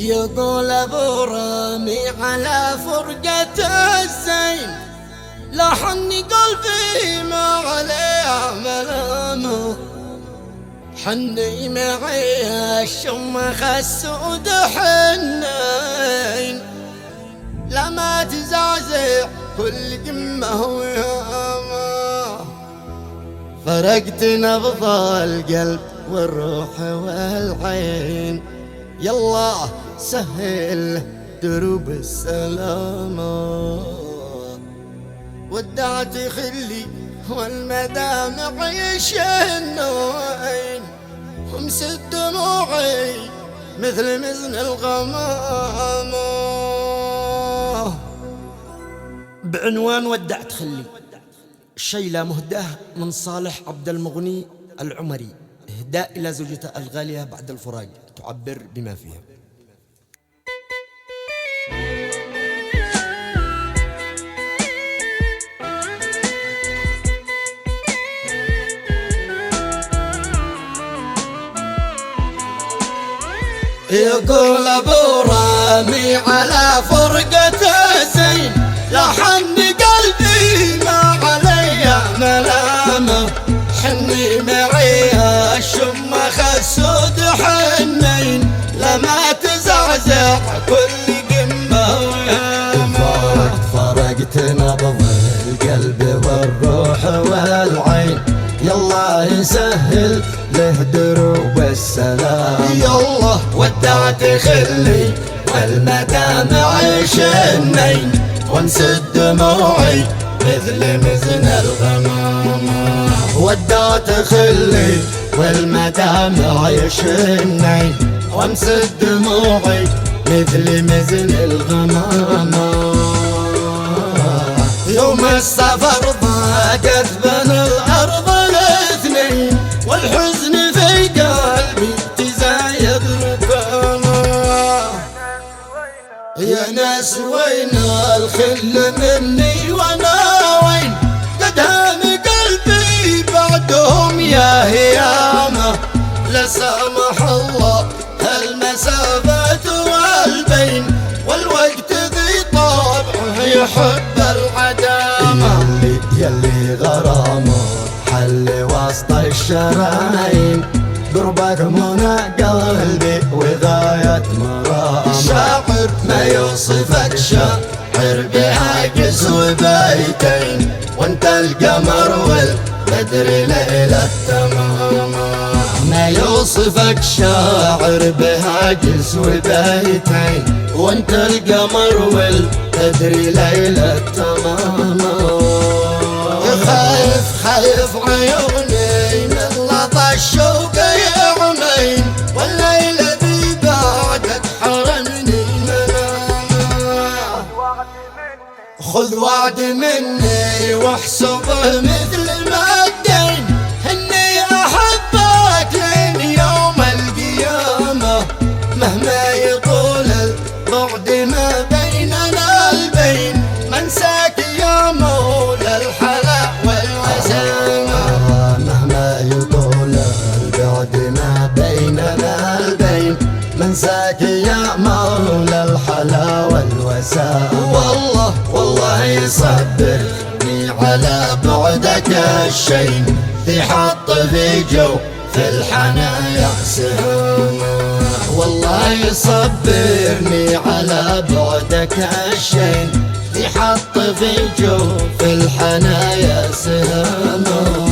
يقول ابو رامي على فرقة الزين، لحن قلبي ما عليه ملامه، حني معي الشمخ السود حنين، لما تزعزع كل قمة وياما، فرقت نبض القلب والروح والعين، يلا سهل دروب السلامة، ودعت خلي والمدامع يشنوين، ومسد دموعي مثل مزن الغمامة. بعنوان ودعت خلي، الشيلة مهداه من صالح عبد المغني العمري، إهداء إلى زوجته الغالية بعد الفراق، تعبر بما فيها. يقول ابو رامي على فرقة الزين، لحن قلبي ما علي ملامه، حني معي الشمخ السود حنين، لما تزعزع كل قمة وياما، فرقت نبض القلب والروح والعين، يلا يسهل له دروب السلام، يلا ودعت خلي والمدامع شنين، وانسد دموعي مثل مزن الغمامة، ودعت خلي والمدامع شنين، وانسد دموعي مثل مزن الغمامة، يوم السفر ضاقت بين الأرض الاثنين، والحزن في قلبي تزايد ركامه، يا ناس وين الخل مني وانا وين، قد هام قلبي بعدهم يا هيامه، لا سامح الله هالمسافات والبين، والوقت ذي طبعه يحب العدامه، يلي غرامه حل وسط الشرايين، قربك منى قلبي وغاية مرامه، شاعر ما يوصفك شاعر بعاجز وبيتين، وانت القمر والبدر ليلة تمامه، ما يوصفك شاعر بعاجز وبيتين، وانت القمر والبدر ليلة تمامه، خايف عيوني من لظى الشوق يعمين، والليلة ذي بعدك حرمني منامه، خذ وعد مني واحسبه مثل ما الدين، اني احبك لين يوم القيامة، مهما يطول البعد ما بيننا البين، منساك يا مولى الحلا والوسامة، مهما يطول البعد ما بيننا البين، منساك يا مولى الحلا والوسامة، والله يصبرني على بعدك الشين، ذي حط في جو في الحنايا سهامة، والله يصبرني على بعدك الشين، ذي حط في جو في الحنايا سهامة.